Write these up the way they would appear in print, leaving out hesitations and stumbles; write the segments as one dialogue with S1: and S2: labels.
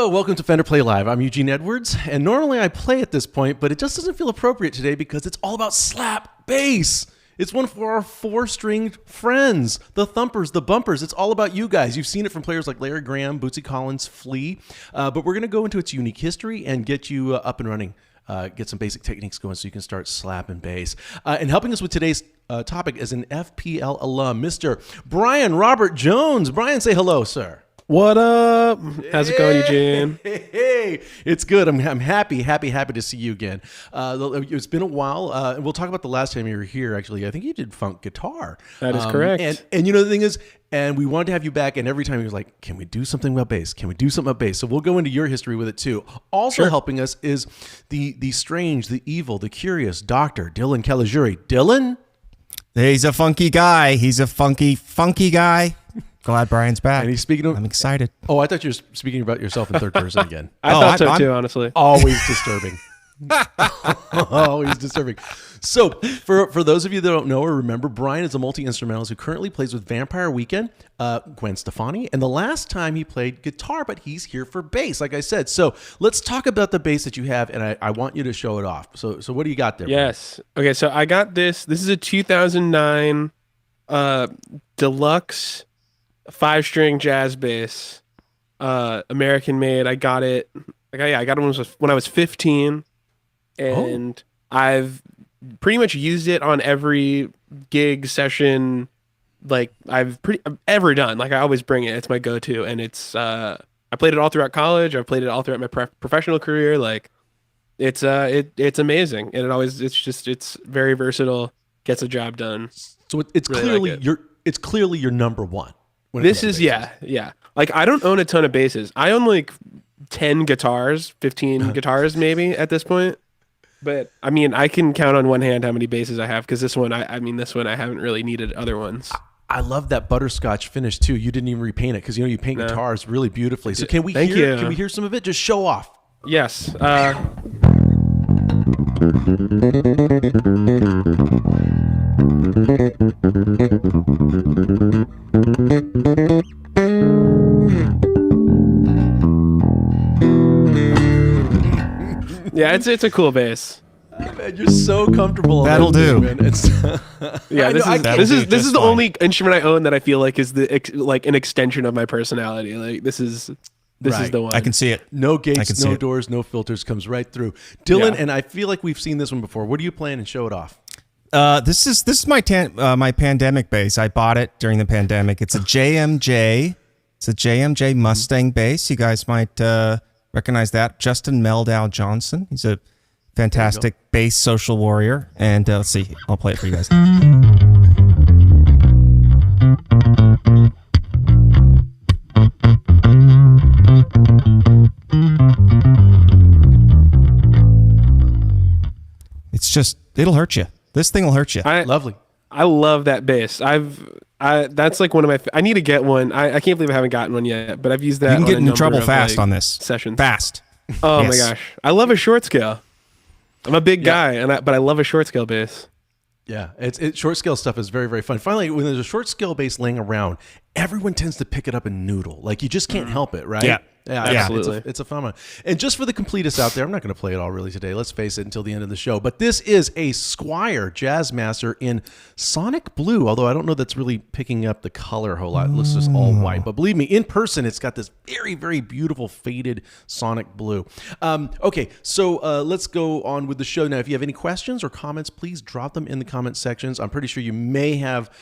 S1: Hello, welcome to Fender Play Live. I'm Eugene Edwards, and normally I play at this point, but it just doesn't feel appropriate today because it's all about slap bass. It's one for our four-stringed friends, the thumpers, the bumpers. It's all about you guys. You've seen it from players like Larry Graham, Bootsy Collins, Flea, but we're going to go into its unique history and get you up and running. Get some basic techniques going so you can start slapping bass. And helping us with today's topic is an FPL alum, Mr. Brian Robert Jones. Brian, say hello, sir.
S2: What up? How's it going, Eugene?
S1: Hey, it's good. I'm happy to see you again. It's been a while, and we'll talk about the last time you were here. Actually, I think you did funk guitar.
S2: That is correct.
S1: And you know the thing is, and we wanted to have you back, and every time he was like, "Can we do something about bass? Can we do something about bass?" So we'll go into your history with it too. Also helping us is the strange, the evil, the curious Dr. Dylan Caligiuri. Dylan,
S3: he's a funky guy. He's a funky guy. Glad Brian's back.
S1: And he's speaking.
S3: I'm excited.
S1: Oh, I thought you were speaking about yourself in third person again.
S2: I thought so too, honestly.
S1: Always disturbing. Always disturbing. So, for those of you that don't know or remember, Brian is a multi-instrumentalist who currently plays with Vampire Weekend, Gwen Stefani, and the last time he played guitar, but he's here for bass, like I said. So, let's talk about the bass that you have, and I want you to show it off. So what do you got there?
S2: Yes. Brian? Okay, so I got this. This is a 2009 deluxe 5-string jazz bass, American made. I got it. I got it when I was 15, and I've pretty much used it on every gig session like I've ever done. Like I always bring it. It's my go-to, and it's I played it all throughout college. I've played it all throughout my professional career. Like it's amazing, and it's very versatile. Gets the job done.
S1: So it's really clearly your number one.
S2: This is yeah. Like I don't own a ton of basses. I own like 10 guitars, 15 guitars maybe at this point. But I mean, I can count on one hand how many basses I have because this one I haven't really needed other ones.
S1: I love that butterscotch finish too. You didn't even repaint it because you paint guitars really beautifully. So can we hear some of it? Just show off.
S2: Yes. Yeah, it's a cool bass.
S1: Man, you're so comfortable.
S3: That'll do.
S1: Man. It's
S2: yeah, this is the only instrument I own that I feel like is like an extension of my personality. Like this is the one.
S3: I can see it.
S1: No gates, no doors, no filters. Comes right through. Dylan, and I feel like we've seen this one before. What are you playing? And show it off.
S3: This is my pandemic bass. I bought it during the pandemic. It's a JMJ. It's a JMJ Mustang bass. You guys might recognize that. Justin Meldow Johnson. He's a fantastic bass social warrior. And let's see. I'll play it for you guys. It's just, it'll hurt you. This thing will hurt you.
S1: Lovely.
S2: I love that bass. That's like one of my. I need to get one. I can't believe I haven't gotten one yet. But I've used that.
S3: You can get into trouble fast
S2: like
S3: on this.
S2: Sessions.
S3: Fast.
S2: Oh my gosh, I love a short scale. I'm a big guy, but I love a short scale bass.
S1: Yeah, short scale stuff is very, very fun. Finally, when there's a short scale bass laying around, everyone tends to pick it up and noodle. Like you just can't help it, right?
S3: Yeah.
S1: Yeah, absolutely. It's a fun one. And just for the completists out there, I'm not going to play it all really today. Let's face it until the end of the show. But this is a Squier Jazzmaster in Sonic Blue, although I don't know that's really picking up the color a whole lot. It looks just all white. But believe me, in person, it's got this very, very beautiful faded Sonic Blue. Okay, so let's go on with the show. Now, if you have any questions or comments, please drop them in the comment sections. I'm pretty sure you may have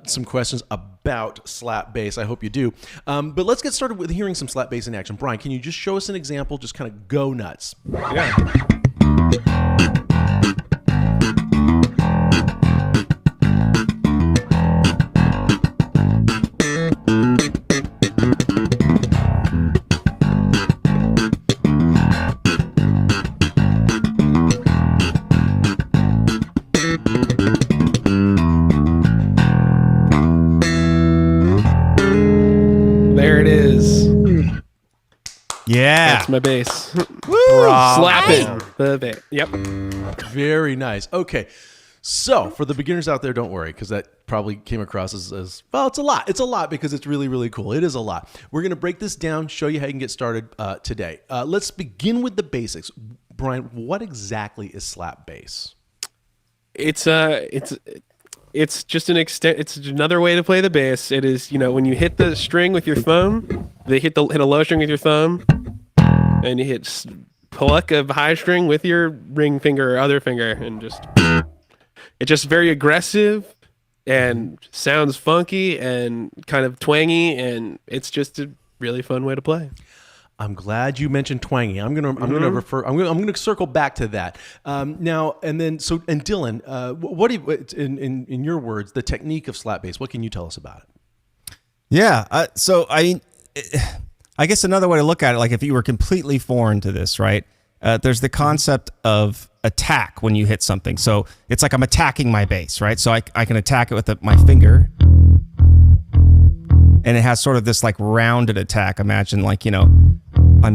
S1: some questions about slap bass. I hope you do. But let's get started with hearing some slap bass in action. Brian, can you just show us an example? Just kind of go nuts.
S2: Yeah. There it is.
S3: Yeah.
S2: That's my bass.
S3: Woo!
S2: Slapping the bass. Yep.
S1: Very nice. Okay. So for the beginners out there, don't worry, because that probably came across as well. It's a lot. It's a lot because it's really, really cool. It is a lot. We're going to break this down, show you how you can get started today. Let's begin with the basics. Brian, what exactly is slap bass? It's
S2: just an extent. It's another way to play the bass. It is, when you hit the string with your thumb, hit a low string with your thumb, and you pluck a high string with your ring finger or other finger, and it's just very aggressive and sounds funky and kind of twangy, and it's just a really fun way to play.
S1: I'm glad you mentioned twangy. I'm gonna circle back to that now. And Dylan, what do you, in your words, the technique of slap bass? What can you tell us about it?
S3: Yeah. So I guess another way to look at it, like if you were completely foreign to this, right? There's the concept of attack when you hit something. So it's like I'm attacking my bass, right? So I can attack it with my finger. And it has sort of this like rounded attack. Imagine like, I'm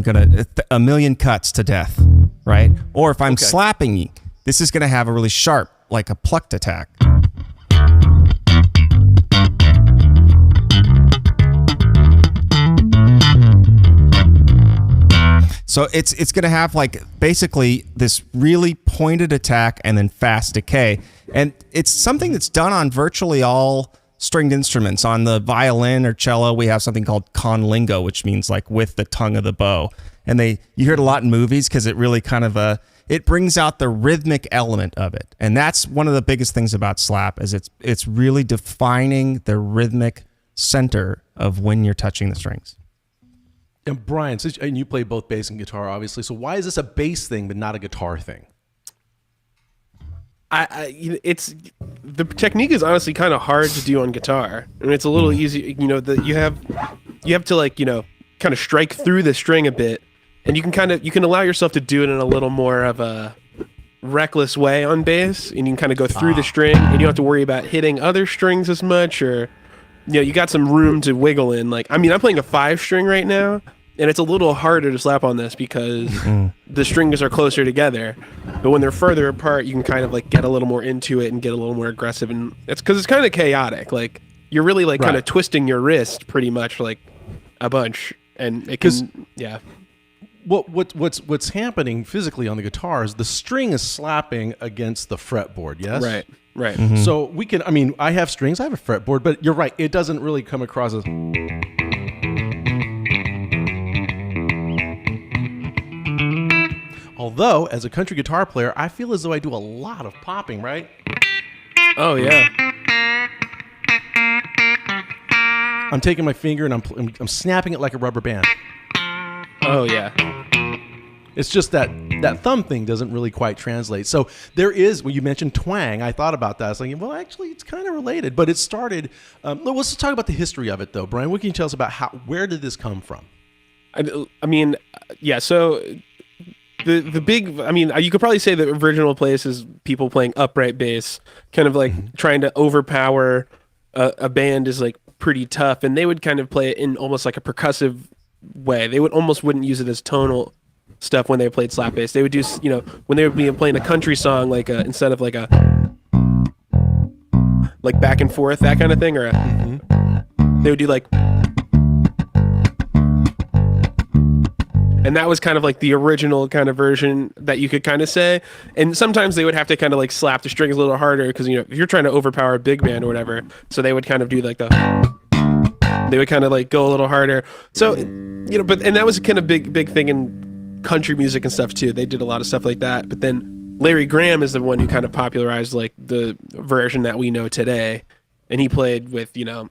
S3: going to, a million cuts to death, right? Or if I'm slapping you, this is going to have a really sharp, like a plucked attack. So it's going to have like basically this really pointed attack and then fast decay. And it's something that's done on virtually all stringed instruments. On the violin or cello, we have something called conlingo, which means like with the tongue of the bow. And you hear it a lot in movies because it really kind of it brings out the rhythmic element of it. And that's one of the biggest things about slap is it's really defining the rhythmic center of when you're touching the strings.
S1: And Brian, and you play both bass and guitar, obviously. So why is this a bass thing but not a guitar thing?
S2: It's the technique is honestly kind of hard to do on guitar. I mean, it's a little easy. You have to like kind of strike through the string a bit, and you can allow yourself to do it in a little more of a reckless way on bass, and you can kind of go through the string, and you don't have to worry about hitting other strings as much, or you got some room to wiggle in. Like, I mean, I'm playing a 5-string right now, and it's a little harder to slap on this because the strings are closer together. But when they're further apart, you can kind of like get a little more into it and get a little more aggressive. And it's because it's kind of chaotic. Like you're really like kind of twisting your wrist pretty much like a bunch. And it can,
S1: What's happening physically on the guitar is the string is slapping against the fretboard. Yes.
S2: Right.
S1: Mm-hmm. So I have strings, I have a fretboard, but you're right. It doesn't really come across as. Although, as a country guitar player, I feel as though I do a lot of popping, right?
S2: Oh, yeah.
S1: I'm taking my finger and I'm snapping it like a rubber band.
S2: Oh, yeah.
S1: It's just that thumb thing doesn't really quite translate. So there is, when you mentioned twang, I thought about that. I was thinking, well, actually, it's kind of related. But it started, let's talk about the history of it, though. Brian, what can you tell us about where did this come from?
S2: So the big, you could probably say the original place is people playing upright bass, kind of like trying to overpower a band is like pretty tough, and they would kind of play it in almost like a percussive way. They wouldn't use it as tonal stuff when they played slap bass. They would do, when they would be playing a country song, like instead of like back and forth, that kind of thing, or they would do like. And that was kind of like the original kind of version that you could kind of say. And sometimes they would have to kind of like slap the strings a little harder because, if you're trying to overpower a big band or whatever. So they would kind of do like they would kind of like go a little harder. So, and that was a kind of big thing in country music and stuff too. They did a lot of stuff like that. But then Larry Graham is the one who kind of popularized like the version that we know today. And he played with, I don't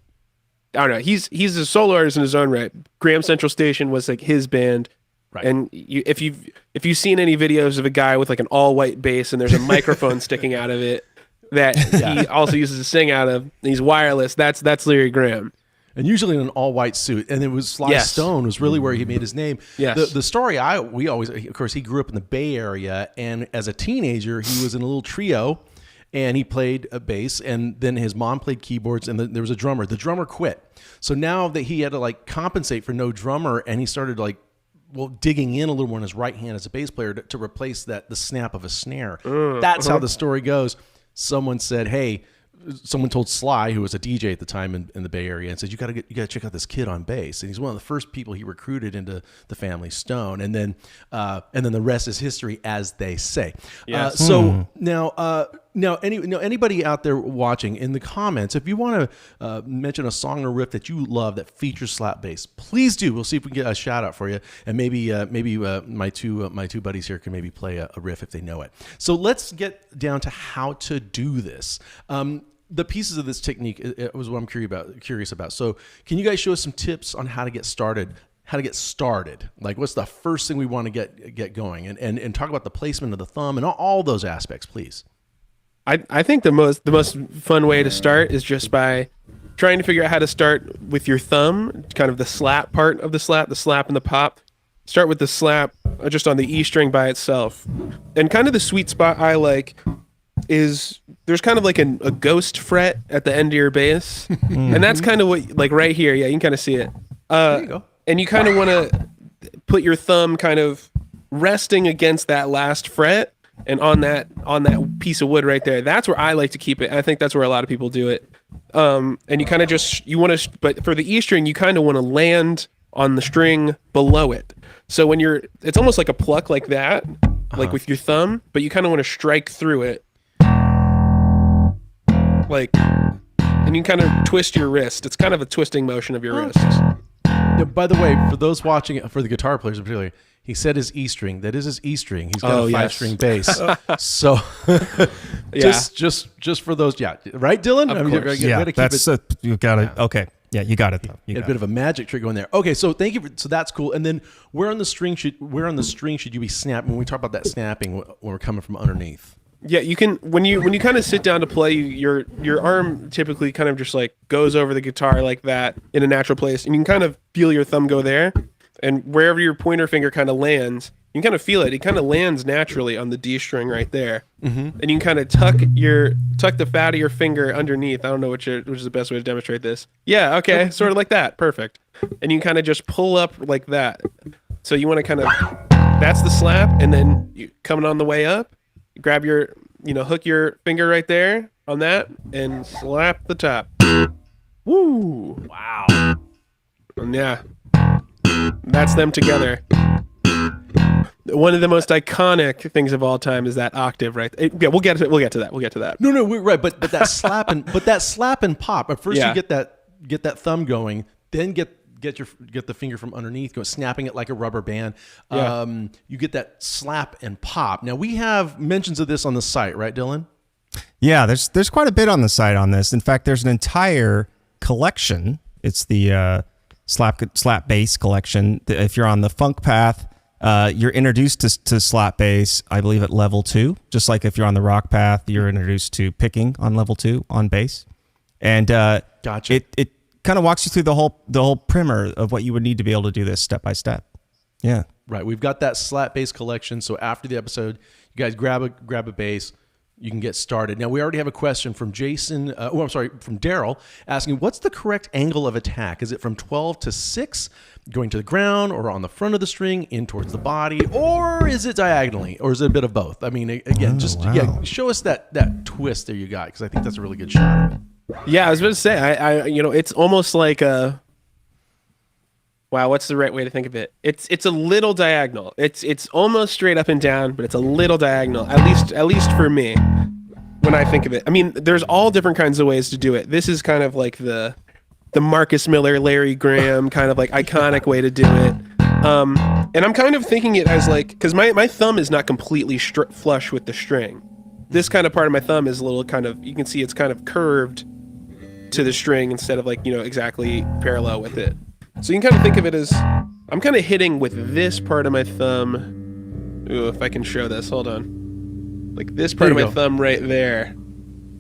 S2: know, he's a solo artist in his own right. Graham Central Station was like his band. Right. And if you've seen any videos of a guy with like an all white bass and there's a microphone sticking out of it that he also uses to sing out of, and he's wireless, that's Larry Graham.
S1: And usually in an all white suit. And it was Sly Stone was really where he made his name.
S2: Yes.
S1: The story we always, of course, he grew up in the Bay Area, and as a teenager he was in a little trio. And he played a bass, and then his mom played keyboards, and there was a drummer. The drummer quit. So now that he had to like compensate for no drummer, and he started like digging in a little more on his right hand as a bass player to replace the snap of a snare. That's how the story goes. someone said, hey, someone told Sly, who was a DJ at the time in the Bay Area, and said, you got to check out this kid on bass. And he's one of the first people he recruited into the family Stone. And then the rest is history, as they say.
S2: Yes.
S1: So now anybody out there watching, in the comments, if you want to mention a song or riff that you love that features slap bass, please do. We'll see if we can get a shout out for you, and maybe my two buddies here can maybe play a riff if they know it. So let's get down to how to do this. The pieces of this technique was what I'm curious about. So can you guys show us some tips on how to get started? Like, what's the first thing we want to get going, and talk about the placement of the thumb and all those aspects, please.
S2: I think the most fun way to start is just by trying to figure out how to start with your thumb, kind of the slap part of the slap and the pop. Start with the slap just on the E string by itself. And kind of the sweet spot I like is there's kind of like a ghost fret at the end of your bass. And that's kind of what, like right here. Yeah, you can kind of see it.
S1: There you go.
S2: And you kind of want to put your thumb kind of resting against that last fret and on that piece of wood right there. That's where I like to keep it. I think that's where a lot of people do it. And you kind of but for the E string, you kind of want to land on the string below it. So when it's almost like a pluck like that, like with your thumb, but you kind of want to strike through it. Like, and you kind of twist your wrist. It's kind of a twisting motion of your wrist.
S1: By the way, for those watching, for the guitar players in particular, he said his E string. That is his E string. He's got a 5-string bass. So, just for those, right, Dylan?
S2: Of course.
S3: You got it. Okay, yeah, you got it though.
S1: A bit of a magic trick going there. Okay, so thank you. So that's cool. And then where on the string should you be snapping when we talk about that snapping when we're coming from underneath?
S2: Yeah, you can when you kind of sit down to play, your arm typically kind of just like goes over the guitar like that in a natural place, and you can kind of feel your thumb go there, and wherever your pointer finger kind of lands, you can kind of feel it. It kind of lands naturally on the D string right there, and you can kind of tuck the fat of your finger underneath. I don't know which is the best way to demonstrate this. Yeah, okay, sort of like that, perfect. And you can kind of just pull up like that. So you want to kind of that's the slap, and then you coming on the way up. Grab hook your finger right there on that and slap the top. Woo! Wow. And yeah, that's them together. One of the most iconic things of all time is that octave, right? Yeah, we'll get to that.
S1: No, we're right. But that slap and pop. But first you get that thumb going, then get the finger from underneath, go snapping it like a rubber band. You get that slap and pop. Now we have mentions of this on the site, right, Dylan?
S3: Yeah, there's quite a bit on the site on this. In fact, there's an entire collection. It's the slap bass collection. If you're on the funk path, you're introduced to slap bass, I believe, at level 2. Just like if you're on the rock path, you're introduced to picking on level 2 on bass. And
S1: gotcha.
S3: It kind of walks you through the whole primer of what you would need to be able to do this step by step. Yeah.
S1: Right. We've got that slap bass collection. So after the episode, you guys grab a bass. You can get started. Now we already have a question from from Daryl asking, what's the correct angle of attack? Is it from 12 to 6 going to the ground, or on the front of the string in towards the body, or is it diagonally, or is it a bit of both? I mean, again, show us that twist there you got, because I think that's a really good shot of it.
S2: Yeah, I was about to say, I it's almost like a, wow, what's the right way to think of it? It's a little diagonal. It's almost straight up and down, but it's a little diagonal. At least for me, when I think of it. I mean, there's all different kinds of ways to do it. This is kind of like the Marcus Miller, Larry Graham kind of like iconic way to do it. And I'm kind of thinking it as like, because my thumb is not completely flush with the string. This kind of part of my thumb is a little kind of, you can see it's kind of curved to the string instead of like, exactly parallel with it. So you can kind of think of it as, I'm kind of hitting with this part of my thumb. Ooh, if I can show this, hold on. Like this part of my thumb right there.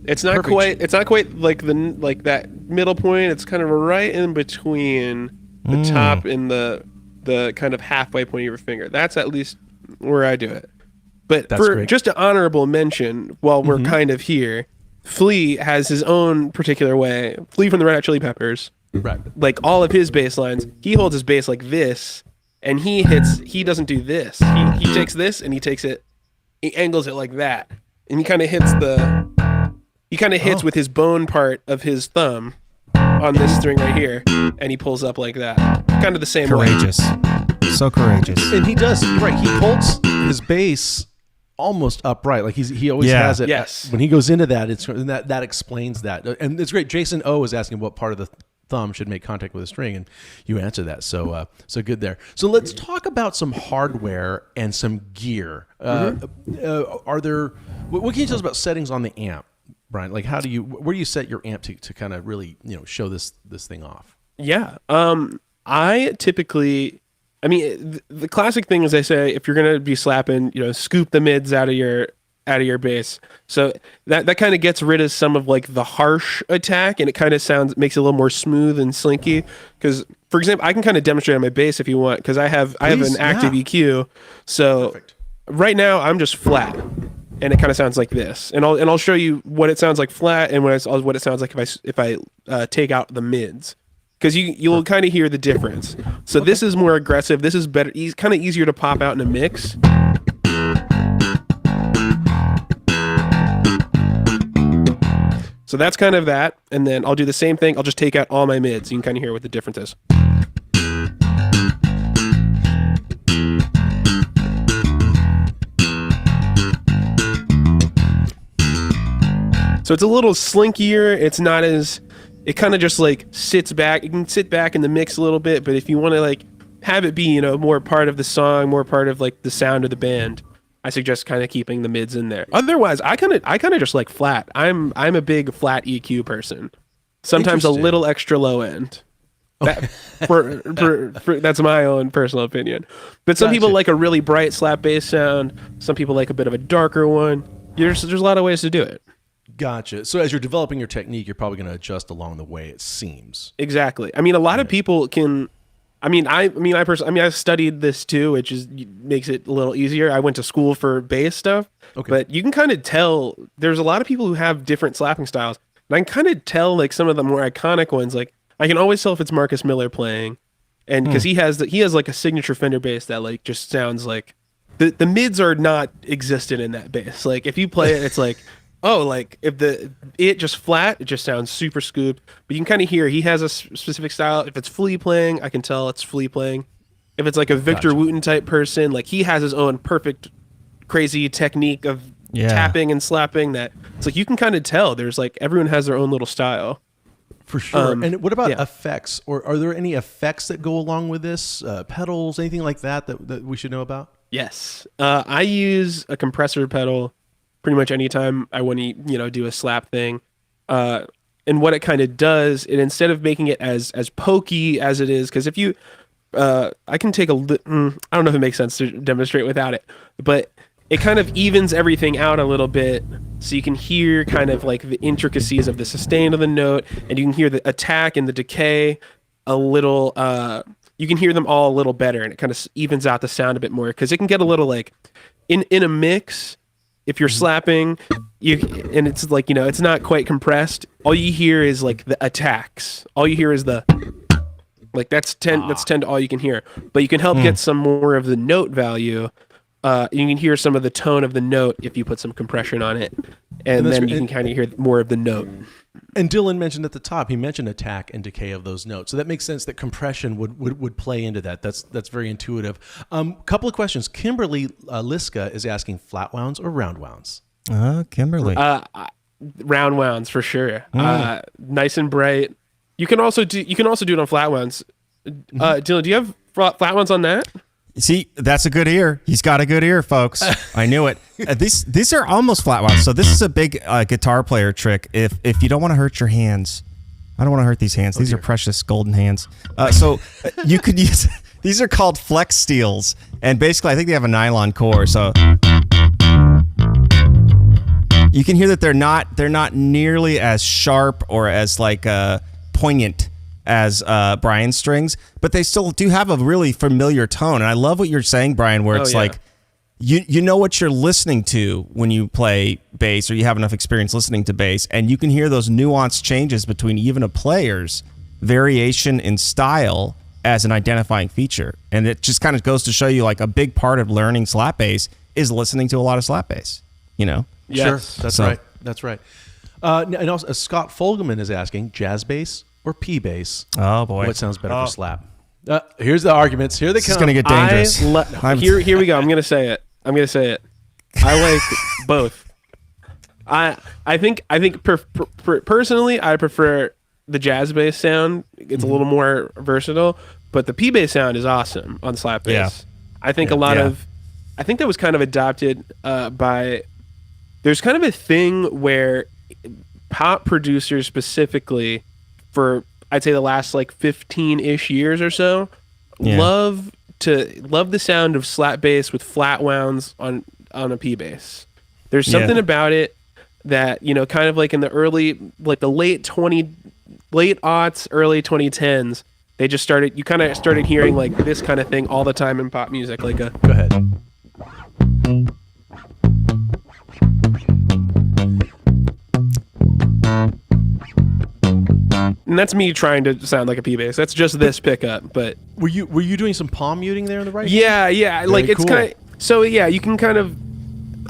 S2: It's not quite like that middle point. It's kind of right in between the top and the kind of halfway point of your finger. That's at least where I do it. But just an honorable mention, while we're kind of here, Flea has his own particular way. Flea from the Red Hot Chili Peppers.
S1: Right.
S2: Like all of his bass lines, he holds his bass like this, and he doesn't do this. He takes this and he angles it like that. And he kind of hits the he kind of hits with his bone part of his thumb on this string right here, and he pulls up like that. Kind of the same way.
S3: Courageous. So courageous.
S1: And he does, right, he holds his bass almost upright. Like he always has it.
S2: Yes.
S1: When he goes into that, that explains that. And it's great. Jason O is asking what part of the thumb should make contact with the string, and you answer that. So good there. So let's talk about some hardware and some gear. Are there, what can you tell us about settings on the amp, Brian? Like where do you set your amp to kind of really, show this thing off?
S2: Yeah. I typically, the classic thing is I say, if you're going to be slapping, scoop the mids out of your bass. So that kind of gets rid of some of like the harsh attack, and it kind of makes it a little more smooth and slinky. Because, for example, I can kind of demonstrate on my bass if you want, because I have an active EQ. So
S1: Perfect.
S2: Right now I'm just flat, and it kind of sounds like this. And I'll show you what it sounds like flat, and what it sounds like if I take out the mids. Because you'll kind of hear the difference. So this is more aggressive. This is better. Kind of easier to pop out in a mix. So that's kind of that. And then I'll do the same thing. I'll just take out all my mids. You can kind of hear what the difference is. So it's a little slinkier. It's not as... It kind of just like sits back. You can sit back in the mix a little bit, but if you want to like have it be, more part of the song, more part of like the sound of the band, I suggest kind of keeping the mids in there. Otherwise, I kind of just like flat. I'm a big flat EQ person. Sometimes a little extra low end. That, that's my own personal opinion. But some people like a really bright slap bass sound. Some people like a bit of a darker one. There's a lot of ways to do it.
S1: Gotcha. So as you're developing your technique, you're probably going to adjust along the way, it seems.
S2: Exactly. A lot of people can. I've studied this too, which makes it a little easier. I went to school for bass stuff, but you can kind of tell there's a lot of people who have different slapping styles, and I can kind of tell like some of the more iconic ones. Like I can always tell if it's Marcus Miller playing, and because he has like a signature Fender bass that like just sounds like the mids are not existent in that bass. Like if you play it, it's like. Oh, like if it just flat, it just sounds super scooped. But you can kind of hear he has a specific style. If it's Flea playing, I can tell it's Flea playing. If it's like a Victor Wooten type person, like he has his own perfect, crazy technique of tapping and slapping. That it's like you can kind of tell. There's like everyone has their own little style.
S1: For sure. And what about effects? Or are there any effects that go along with this? Pedals, anything like that we should know about?
S2: Yes, I use a compressor pedal. Pretty much anytime I want to, do a slap thing. And what it kind of does, instead of making it as pokey as it is, because if you, I can take I don't know if it makes sense to demonstrate without it, but it kind of evens everything out a little bit, so you can hear kind of like the intricacies of the sustain of the note, and you can hear the attack and the decay a little, you can hear them all a little better, and it kind of evens out the sound a bit more, because it can get a little like, in a mix, if you're slapping, and it's like, it's not quite compressed, all you hear is like the attacks. All you hear is the, like that's 10 to all you can hear. But you can help get some more of the note value. You can hear some of the tone of the note if you put some compression on it. And then you can kind of hear more of the note.
S1: And Dylan mentioned at the top, he mentioned attack and decay of those notes. So that makes sense that compression would play into that. That's very intuitive. Couple of questions. Kimberly Liska is asking flat wounds or round wounds?
S3: Kimberly.
S2: Round wounds for sure. Nice and bright. You can also do it on flat wounds. Dylan, do you have flat wounds on that?
S3: See, that's a good ear. He's got a good ear, folks. I knew it. These are almost flat wounds. So this is a big guitar player trick. If you don't want to hurt your hands, I don't want to hurt these hands. These are precious golden hands. So you could use, these are called flex steels. And basically, I think they have a nylon core. So you can hear that they're not nearly as sharp or as like poignant as Brian's strings, but they still do have a really familiar tone. And I love what you're saying, Brian, where it's like, you know what you're listening to when you play bass, or you have enough experience listening to bass, and you can hear those nuanced changes between even a player's variation in style as an identifying feature. And it just kind of goes to show you, like, a big part of learning slap bass is listening to a lot of slap bass,
S2: Yes.
S1: Sure, that's right. That's right. And also, Scott Folgeman is asking, jazz bass or P bass?
S3: Oh boy,
S1: What sounds better for slap? Here's the arguments. Here they
S3: this
S1: come.
S3: is gonna get dangerous.
S2: Here we go. I'm gonna say it. I like both. I think personally, I prefer the jazz bass sound. It's a little more versatile, but the P bass sound is awesome on slap bass.
S3: Yeah.
S2: I think I think that was kind of adopted by. There's kind of a thing where pop producers specifically, for I'd say the last like 15-ish years or so, love the sound of slap bass with flat wounds on a P bass. There's something about it that, you know, kind of like in the late aughts, early 2010s, they just started. You kind of started hearing like this kind of thing all the time in pop music. Like a
S1: go ahead.
S2: And that's me trying to sound like a P bass. That's just this pickup. But
S1: were you doing some palm muting there in the right?
S2: Yeah.
S1: Very
S2: like it's
S1: cool.
S2: kind of so. Yeah, you can kind of.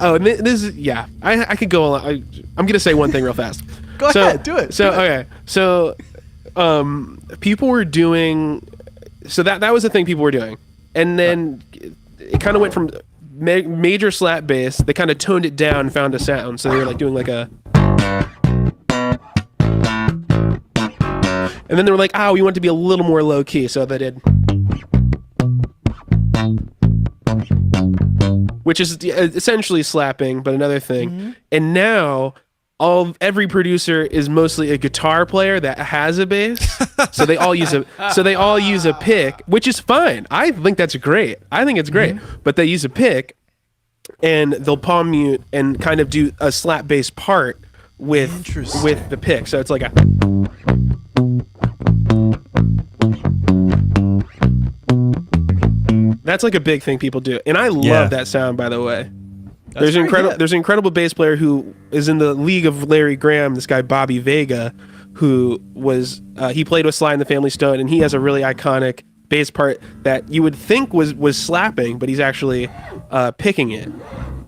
S2: Oh, and this is I could go. I'm gonna say one thing real fast.
S1: Go ahead, do it.
S2: So okay, so people were doing. So that was the thing people were doing, and then it kind of went from major slap bass. They kind of toned it down, and found a sound. So they were like doing like a. And then they were like, we want it to be a little more low key, so they did. Which is essentially slapping, but another thing. Mm-hmm. And now every producer is mostly a guitar player that has a bass. So they all use a pick, which is fine. I think that's great. I think it's great. Mm-hmm. But they use a pick and they'll palm mute and kind of do a slap bass part with the pick. So it's like a. That's like a big thing people do, and I love that sound. By the way, there's an incredible bass player who is in the league of Larry Graham. This guy Bobby Vega, who was he played with Sly and the Family Stone, and he has a really iconic bass part that you would think was slapping, but he's actually picking it.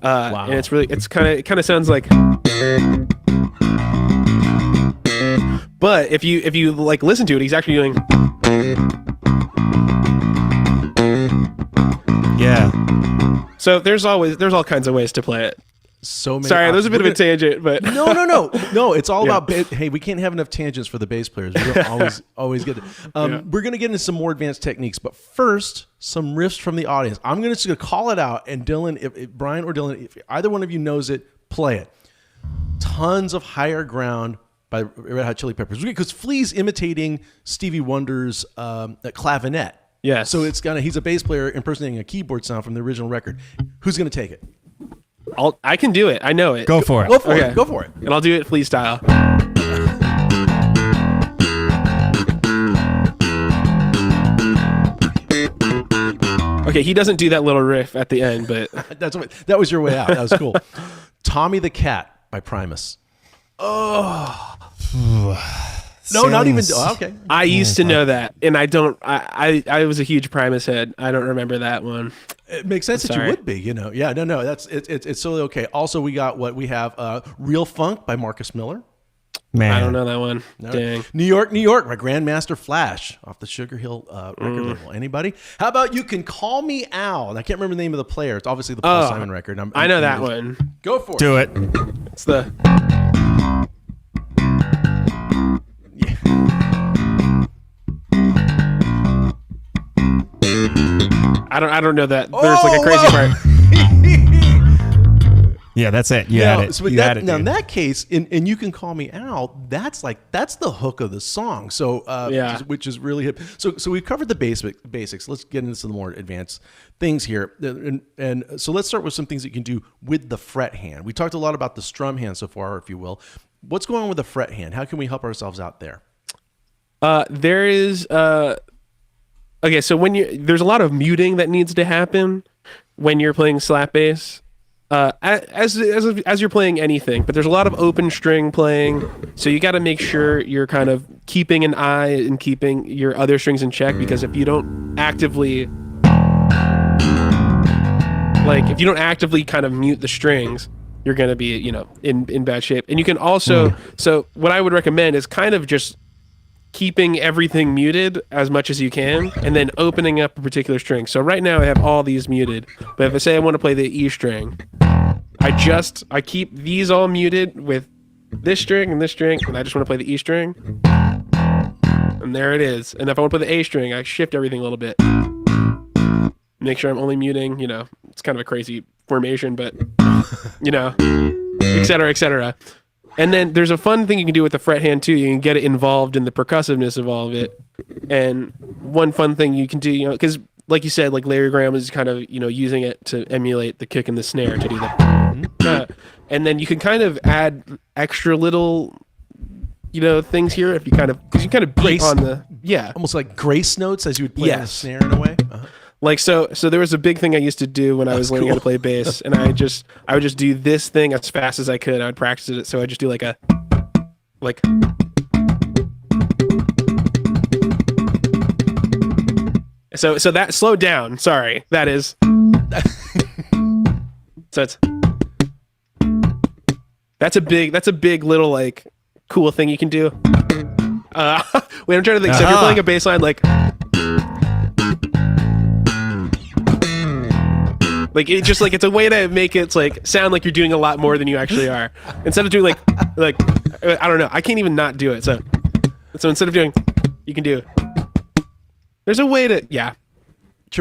S2: Wow. And it kind of sounds like. But if you like listen to it, he's actually doing.
S3: Yeah.
S2: So there's all kinds of ways to play it.
S1: So many.
S2: Sorry, that was a bit of a tangent, but
S1: no. It's all about. Hey, we can't have enough tangents for the bass players. We don't always get it. We're gonna get into some more advanced techniques, but first, some riffs from the audience. I'm just gonna call it out, and Dylan, if Brian or Dylan, if either one of you knows it, play it. Tons of Higher Ground by Red Hot Chili Peppers, because Flea's imitating Stevie Wonder's clavinet.
S2: Yeah.
S1: So he's a bass player impersonating a keyboard sound from the original record. Who's gonna take it?
S2: I can do it. I know it.
S3: Go for it.
S1: Go for it.
S2: And I'll do it Flea style. Okay, he doesn't do that little riff at the end, but
S1: that was your way out. That was cool. Tommy the Cat by Primus. Oh. No, not even. Okay.
S2: I used to know that, and I don't. I was a huge Primus head. I don't remember that one.
S1: It makes sense that you would be. Yeah. No. That's it's totally okay. Also, we have Real Funk by Marcus Miller.
S2: Man, I don't know that one. No. Dang.
S1: New York by Grandmaster Flash off the Sugar Hill record label. Anybody? How about You Can Call Me Al? And I can't remember the name of the player. It's obviously the Paul Simon record.
S2: I know that one.
S1: Go for it.
S3: Do it.
S2: It's the. I don't know that. There's like a crazy part.
S3: Yeah, that's it. You had it.
S1: So
S3: had it.
S1: Now in that case, and You Can Call Me Al, that's the hook of the song. So which is really hip. So we've covered the basics. Let's get into some more advanced things here. And so let's start with some things that you can do with the fret hand. We talked a lot about the strum hand so far, if you will. What's going on with the fret hand? How can we help ourselves out there?
S2: There is okay, so there's a lot of muting that needs to happen when you're playing slap bass. As you're playing anything, but there's a lot of open string playing, so you got to make sure you're kind of keeping an eye and keeping your other strings in check, because if you don't actively kind of mute the strings, you're going to be, in bad shape. And you can also, so what I would recommend is kind of just keeping everything muted as much as you can, and then opening up a particular string. So right now I have all these muted, but if I say I want to play the E string, I keep these all muted with this string and this string, and I just want to play the E string. And there it is. And if I want to play the A string, I shift everything a little bit. Make sure I'm only muting, it's kind of a crazy formation, but, et cetera, et cetera. And then there's a fun thing you can do with the fret hand too. You can get it involved in the percussiveness of all of it. And one fun thing you can do, because like you said, like Larry Graham is kind of, using it to emulate the kick and the snare to do that. And then you can kind of add extra little, things here if you because you kind of beat on the,
S1: almost like grace notes as you would play on the snare in a way. Uh-huh.
S2: Like, so there was a big thing I used to do when I was learning how to play bass, and I would just do this thing as fast as I could. I would practice it. So I just do like so that slowed down. Sorry. That is. So that's a big little like cool thing you can do. Wait, I'm trying to think. So if you're playing a bass line like it just like it's a way to make it like sound like you're doing a lot more than you actually are. Instead of doing like I don't know, I can't even not do it. So instead of doing, you can do. There's a way to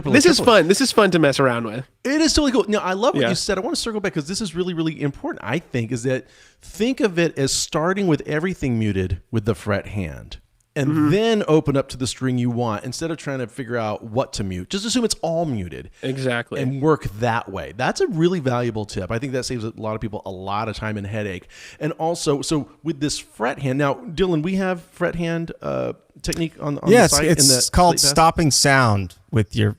S2: This is fun. This is fun to mess around with.
S1: It is totally cool. Now, I love what you said. I want to circle back because this is really, really important, I think, is that think of it as starting with everything muted with the fret hand and then open up to the string you want instead of trying to figure out what to mute. Just assume it's all muted.
S2: Exactly.
S1: And work that way. That's a really valuable tip. I think that saves a lot of people a lot of time and headache. And also, so with this fret hand, now, Dylan, we have fret hand technique on the site.
S3: It's called stopping sound with your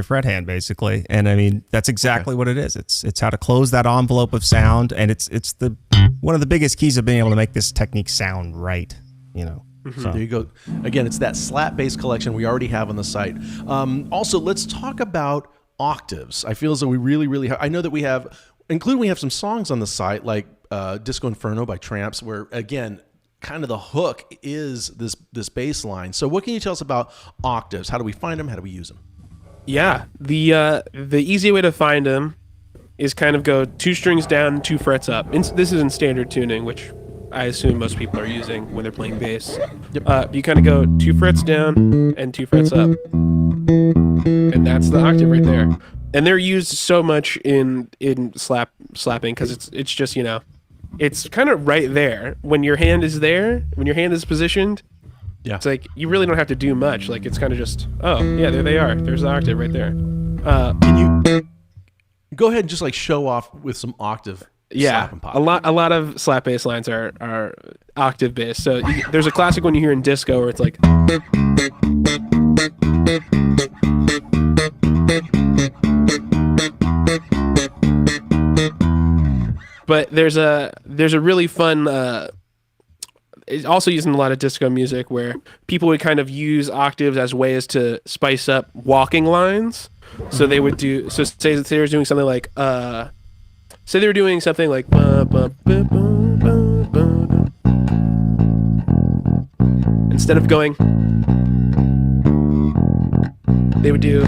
S3: fret hand, basically. And I mean, that's exactly what it is. It's how to close that envelope of sound, and it's the one of the biggest keys of being able to make this technique sound right, So.
S1: There you go. Again, it's that slap bass collection we already have on the site. Also, let's talk about octaves. I feel as though we really I know that we have some songs on the site like Disco Inferno by Tramps, where again, kind of the hook is this bass line. So what can you tell us about octaves? How do we find them? How do we use them?
S2: Yeah, the easy way to find them is kind of go 2 strings down, 2 frets up. This is in standard tuning, which I assume most people are using when they're playing bass. Yep. You kind of go 2 frets down and 2 frets up, and that's the octave right there. And they're used so much in slapping because it's just it's kind of right there when your hand is there, when your hand is positioned. Yeah, it's like you really don't have to do much. Like it's kind of just there they are. There's the octave right there.
S1: Can you go ahead and just like show off with some octave?
S2: Yeah, a lot of slap bass lines are octave based. So there's a classic one you hear in disco where it's like, but there's a really fun. It's also used in a lot of disco music where people would kind of use octaves as ways to spice up walking lines. So they would do. So say they were doing something like. Say they were doing something like instead of going, they would do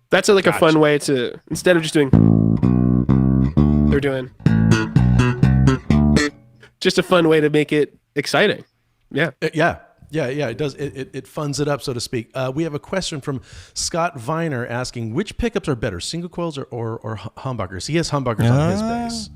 S2: that's like a fun way to, instead of just doing, they're doing just a fun way to make it exciting. Yeah.
S1: It does. It funds it up, so to speak. We have a question from Scott Viner asking, which pickups are better, single coils or humbuckers? He has humbuckers on his bass.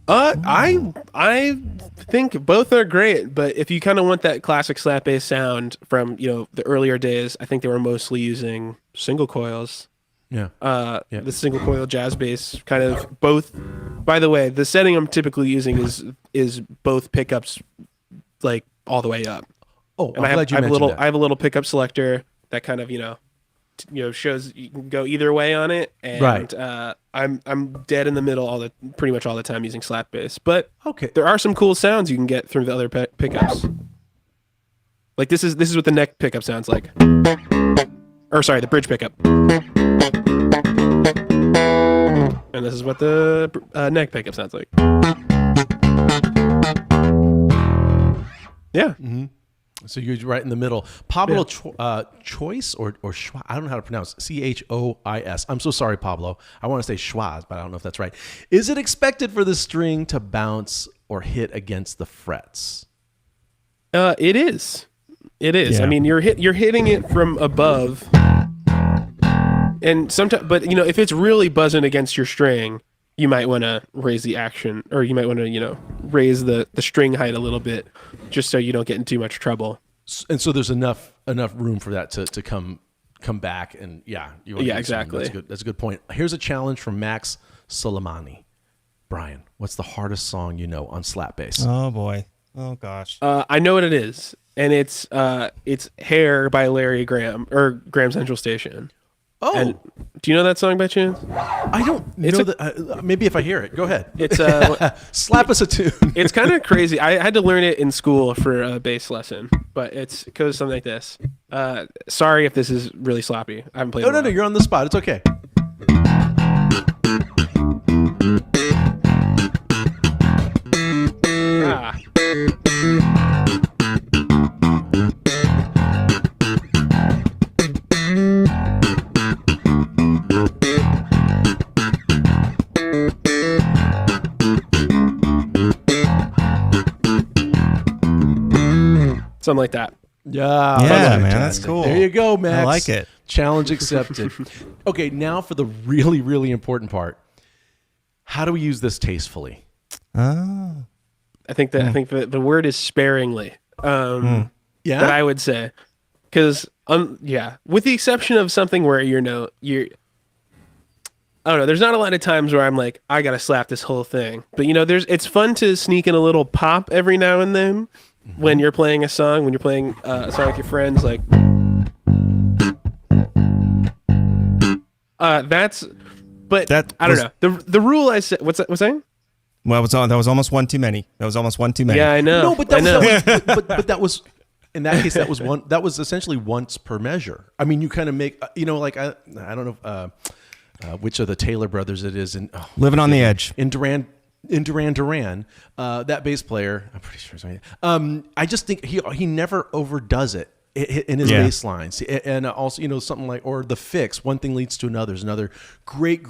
S2: I think both are great, but if you kind of want that classic slap bass sound from, the earlier days, I think they were mostly using single coils.
S1: Yeah.
S2: The single coil jazz bass kind of both. By the way, the setting I'm typically using is both pickups, like all the way up.
S1: Oh,
S2: and I have a little pickup selector that kind of shows you can go either way on it, and
S1: Right.
S2: I'm dead in the middle pretty much all the time using slap bass. But
S1: Okay.
S2: there are some cool sounds you can get through the other pickups. Like this is what the neck pickup sounds like, or sorry, the bridge pickup, and this is what the neck pickup sounds like. Yeah.
S1: So you're right in the middle. Pablo Choice or Schwa, I don't know how to pronounce Chois. I'm so sorry, Pablo. I want to say Schwaz, but I don't know if that's right. Is it expected for the string to bounce or hit against the frets?
S2: It is. It is.
S3: Yeah.
S2: I mean, you're hitting it from above, and sometimes, but if it's really buzzing against your string, you might want to raise the action, or you might want to raise the string height a little bit, just so you don't get in too much trouble.
S1: And so there's enough room for that to come back, and
S2: exactly.
S1: That's a good point. Here's a challenge from Max Soleimani. Brian, what's the hardest song on slap bass?
S3: Oh boy. Oh gosh.
S2: I know what it is, and it's "Hair" by Larry Graham, or Graham Central Station.
S1: Oh,
S2: And do you know that song by chance?
S1: I don't know that. Maybe if I hear it, go ahead.
S2: It's
S1: Slap us a tune.
S2: it's kind of crazy. I had to learn it in school for a bass lesson, but it goes something like this. Sorry if this is really sloppy. I haven't played.
S1: No, you're on the spot. It's okay.
S2: Ah. Something like that.
S1: Yeah,
S3: Yeah, man, that's cool.
S1: There you go, Max.
S3: I like it.
S1: Challenge accepted. Okay, now for the really, really important part. How do we use this tastefully?
S3: Oh.
S2: I think the word is sparingly.
S1: Yeah,
S2: That I would say, because with the exception of something where I don't know. There's not a lot of times where I'm like, I gotta slap this whole thing. But it's fun to sneak in a little pop every now and then when you're playing a song, when you're playing a song with your friends, like that's. But I don't know. The rule I said. What's that? What's saying?
S3: Well, that was almost one too many.
S2: Yeah, I know.
S1: No, but but that was. In that case, that was one. That was essentially once per measure. I mean, you kind of make. Like I don't know which of the Taylor brothers it is. In
S3: Living on the Edge.
S1: In Duran, that bass player. I'm pretty sure. I just think he never overdoes it in his bass lines, and also something like, or the fix. One thing leads to another. There's another great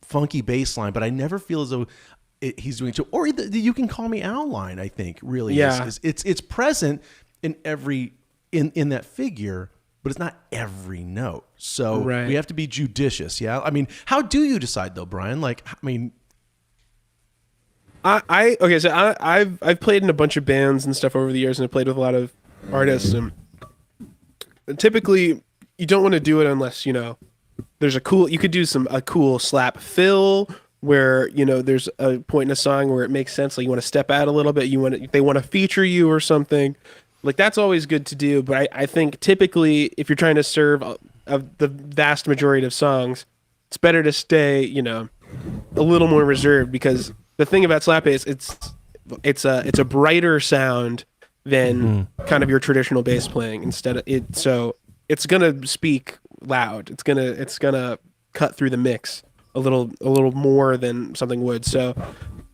S1: funky bass line, but I never feel as though he's doing so. Or the "You Can Call Me Al" line, I think really is it's present in every in that figure, but it's not every note. So we have to be judicious. Yeah, I mean, how do you decide though, Brian? Like, I mean,
S2: So I've played in a bunch of bands and stuff over the years, and I've played with a lot of artists, and typically you don't want to do it unless there's you could do a cool slap fill where there's a point in a song where it makes sense, like you want to step out a little bit, they want to feature you or something. Like that's always good to do, but I think typically if you're trying to serve the vast majority of songs, it's better to stay, a little more reserved, because the thing about slap bass, it's a brighter sound than kind of your traditional bass playing. So it's gonna speak loud. It's gonna cut through the mix a little more than something would. So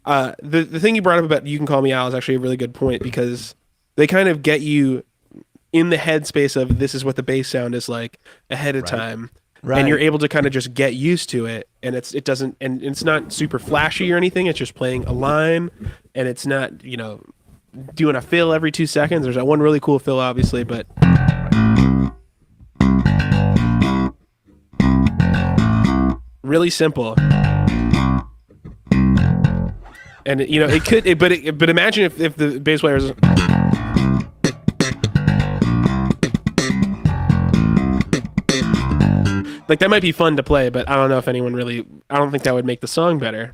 S2: the thing you brought up about "You Can Call Me Al" is actually a really good point, because they kind of get you in the headspace of this is what the bass sound is like ahead of time. Right. And you're able to kind of just get used to it, and it's not super flashy or anything. It's just playing a line, and it's not, doing a fill every 2 seconds. There's that one really cool fill, obviously, but really simple. And it could, but imagine if the bass player is. Like that might be fun to play, but I don't know if anyone really. I don't think that would make the song better.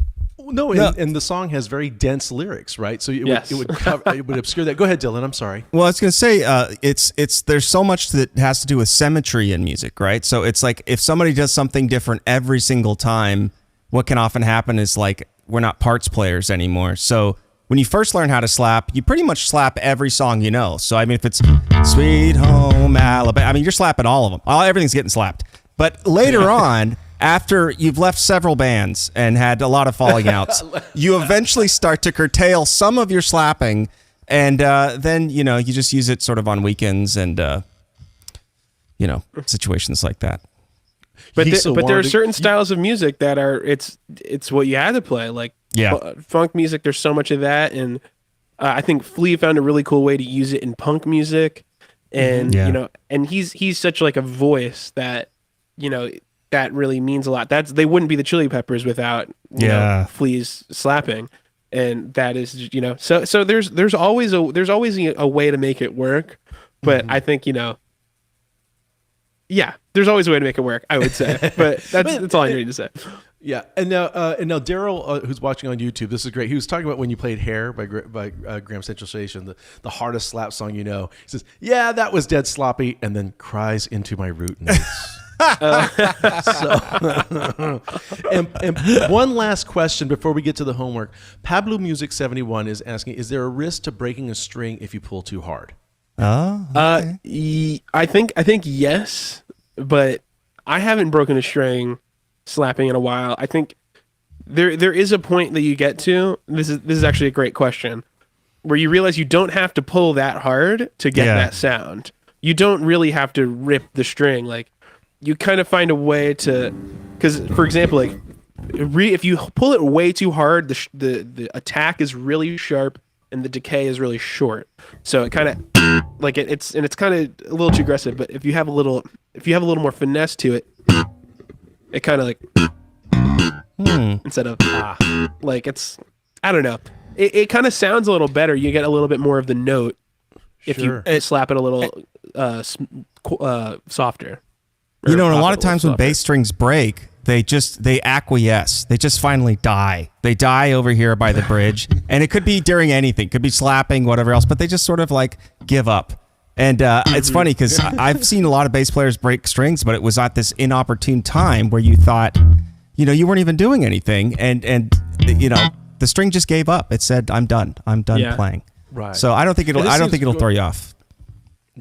S1: No, and the song has very dense lyrics, right? So it would obscure that. Go ahead, Dylan. I'm sorry.
S3: Well, I was going to say, it's there's so much that has to do with symmetry in music, right? So it's like if somebody does something different every single time, what can often happen is like we're not parts players anymore. So when you first learn how to slap, you pretty much slap every song you know. So I mean, if it's Sweet Home Alabama, I mean, you're slapping all of them. Everything's getting slapped. But later on, after you've left several bands and had a lot of falling outs, you eventually start to curtail some of your slapping, and then, you just use it sort of on weekends and, situations like that.
S2: But there are certain styles of music that are, it's what you had to play. Like funk music, there's so much of that. And I think Flea found a really cool way to use it in punk music. And, and he's such like a voice that, that really means a lot. They wouldn't be the Chili Peppers without Flea's slapping, and that is so there's always a way to make it work, but I think there's always a way to make it work, I would say, but that's all I need to say.
S1: Yeah, and now Daryl, who's watching on YouTube, this is great. He was talking about when you played "Hair" by Graham Central Station, the hardest slap song He says, "Yeah, that was dead sloppy," and then cries into my root notes. And one last question before we get to the homework. Pablo Music 71 is asking, is there a risk to breaking a string if you pull too hard?
S2: I think yes, but I haven't broken a string slapping in a while. I think there is a point that you get to. This is actually a great question, where you realize you don't have to pull that hard to get that sound. You don't really have to rip the string. Like, you kind of find a way to, because for example, like if you pull it way too hard, the attack is really sharp and the decay is really short. So it kind of like it's kind of a little too aggressive. But if you have a little more finesse to it, it kind of like instead of like it's, I don't know. It kind of sounds a little better. You get a little bit more of the note if you slap it a little softer.
S3: And a lot of times when bass strings break, they acquiesce. They just finally die. They die over here by the bridge. And it could be during anything. It could be slapping, whatever else. But they just sort of like give up. And it's funny because I've seen a lot of bass players break strings, but it was at this inopportune time where you thought, you weren't even doing anything. And the string just gave up. It said, I'm done. I'm done playing.
S1: Right.
S3: So I don't think it'll throw you off.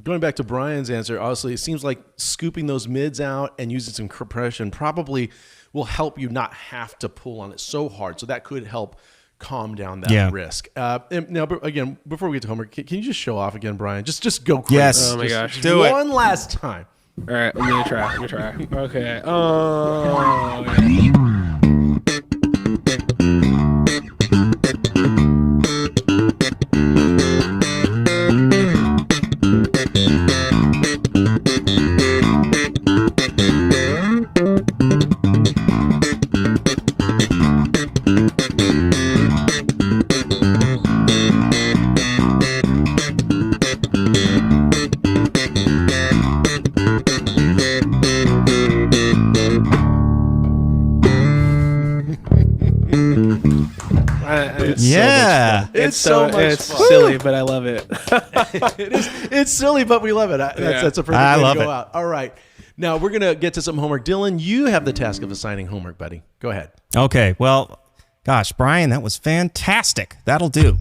S1: Going back to Brian's answer, honestly, it seems like scooping those mids out and using some compression probably will help you not have to pull on it so hard. So that could help calm down that risk. And now, again, before we get to homework, can you just show off again, Brian? Just go crazy.
S3: Yes.
S2: Oh my gosh.
S1: Do it one last time.
S2: All right, I'm gonna try. Okay. Oh. Yeah.
S1: It's so much fun.
S2: It's silly, but I love it.
S1: It's silly, but we love it. That's a perfect way to go out. All right. Now we're going to get to some homework. Dylan, you have the task of assigning homework, buddy. Go ahead.
S3: Okay. Well, gosh, Brian, that was fantastic. That'll do.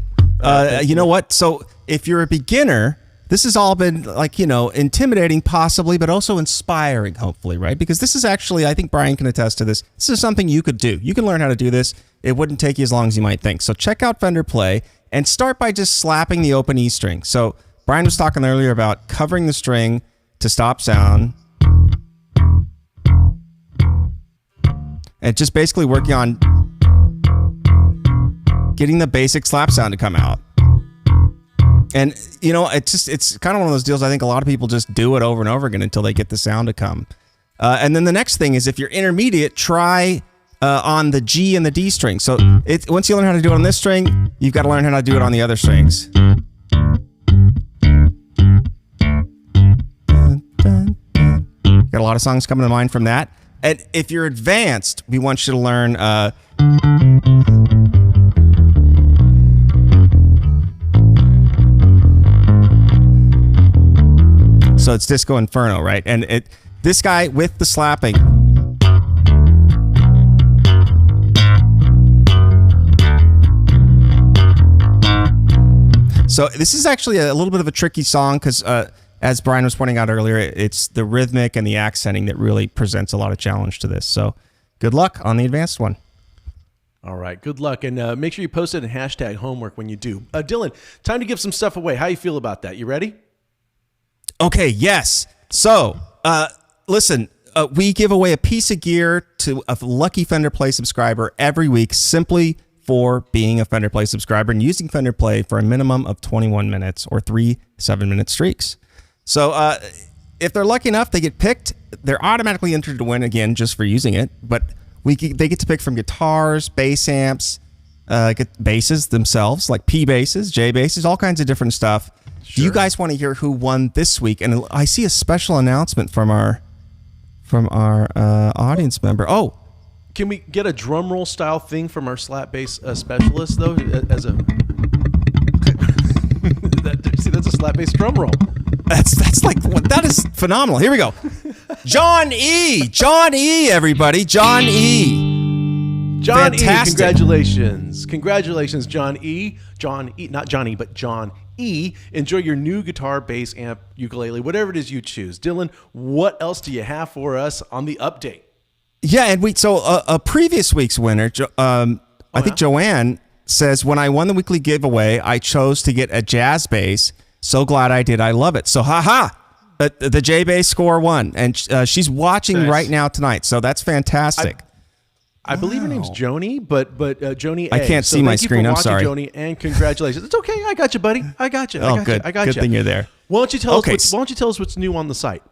S3: You know what? So if you're a beginner, this has all been like, intimidating possibly, but also inspiring, hopefully, right? Because this is actually, I think Brian can attest to this. This is something you could do. You can learn how to do this. It wouldn't take you as long as you might think. So check out Fender Play and start by just slapping the open E string. So Brian was talking earlier about covering the string to stop sound. And just basically working on getting the basic slap sound to come out. And, it's kind of one of those deals. I think a lot of people just do it over and over again until they get the sound to come. And then the next thing is if you're intermediate, try on the G and the D string. So once you learn how to do it on this string, you've got to learn how to do it on the other strings. Got a lot of songs coming to mind from that. And if you're advanced, we want you to learn So it's Disco Inferno, right? And this guy with the slapping. So this is actually a little bit of a tricky song because, as Brian was pointing out earlier, it's the rhythmic and the accenting that really presents a lot of challenge to this. So good luck on the advanced one.
S1: All right, good luck, and make sure you post it in hashtag homework when you do. Dylan, time to give some stuff away. How you feel about that? You ready?
S3: Okay, yes. So, listen, we give away a piece of gear to a lucky Fender Play subscriber every week simply for being a Fender Play subscriber and using Fender Play for a minimum of 21 minutes or 3 7-minute streaks. So, if they're lucky enough, they get picked. They're automatically entered to win again just for using it, but they get to pick from guitars, bass amps, basses themselves, like P basses, J basses, all kinds of different stuff. Sure. Do you guys want to hear who won this week? And I see a special announcement from our audience member. Oh,
S1: can we get a drum roll style thing from our slap bass specialist though? As a that's a slap bass drum roll.
S3: That is phenomenal. Here we go. John E, everybody, John E. Fantastic.
S1: Congratulations, John E, not Johnny, but John E. Enjoy your new guitar, bass, amp, ukulele, whatever it is you choose. Dylan, what else do you have for us on the update?
S3: Yeah, and a previous week's winner, I think Joanne says, when I won the weekly giveaway, I chose to get a jazz bass. So glad I did. I love it. So, the J bass score won, and she's watching right now tonight. So that's fantastic.
S1: I believe her name's Joni, but Joni A.
S3: I can't see my screen. I'm sorry,
S1: Joni, and congratulations. It's okay. I got you, buddy. I got you.
S3: Good. Good thing you're there.
S1: Why don't you tell us what's new on the site?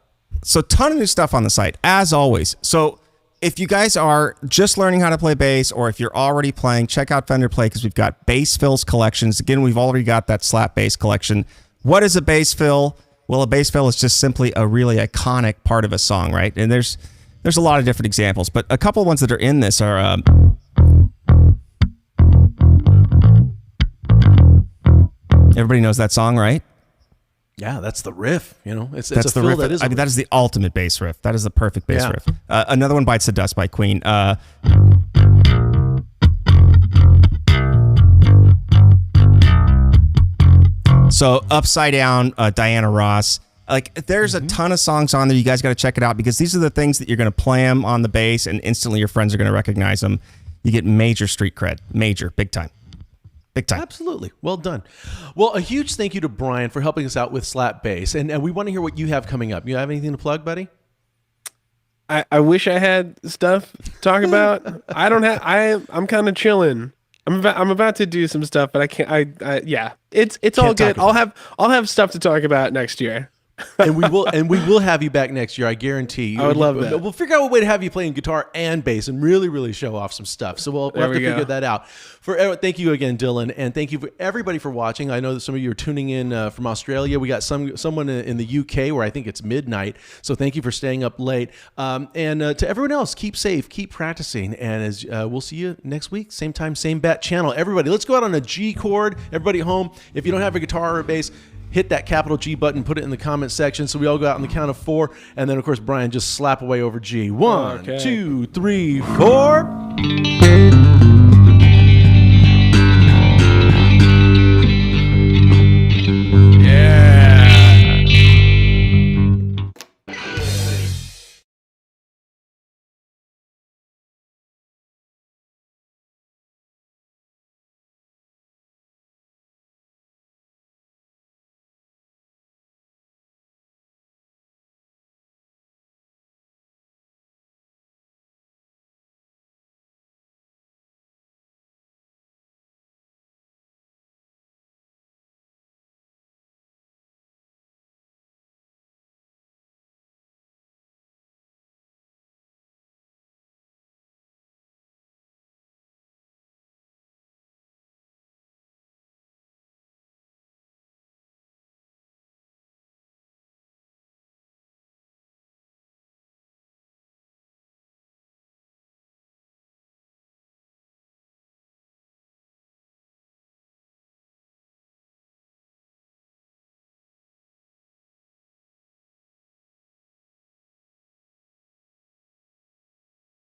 S3: So, ton of new stuff on the site, as always. So, if you guys are just learning how to play bass, or if you're already playing, check out Fender Play because we've got bass fills collections. Again, we've already got that slap bass collection. What is a bass fill? Well, a bass fill is just simply a really iconic part of a song, right? And there's a lot of different examples, but a couple of ones that are in this are everybody knows that song, right?
S1: Yeah, that's the riff. You know, it's
S3: that's
S1: a
S3: the riff.
S1: That is
S3: that is the ultimate bass riff. That is the perfect bass riff. Another one, "Bites the Dust" by Queen. So Upside Down, Diana Ross. There's a ton of songs on there. You guys got to check it out because these are the things that you're going to play them on the bass, and instantly your friends are going to recognize them. You get major street cred, big time.
S1: Absolutely. Well done. Well, a huge thank you to Brian for helping us out with slap bass, and we want to hear what you have coming up. You have anything to plug, buddy?
S2: I wish I had stuff to talk about. I don't have. I'm kind of chilling. I'm about to do some stuff, but I can't. It's all good. I'll have stuff to talk about next year.
S1: and we will have you back next year. I guarantee you.
S2: I would love that.
S1: We'll figure out a way to have you playing guitar and bass and really show off some stuff. So we'll have to figure that out. Thank you again, Dylan, and thank you for everybody for watching. I know that some of you are tuning in from Australia. We got someone in the UK where I think it's midnight. So thank you for staying up late. And to everyone else, keep safe, keep practicing, and as we'll see you next week, same time, same bat channel. Everybody, let's go out on a G chord. Everybody at home, if you don't have a guitar or a bass, hit that capital G button, put it in the comment section so we all go out on the count of 4. And then, of course, Brian, just slap away over G. 1, 2, 3, 4.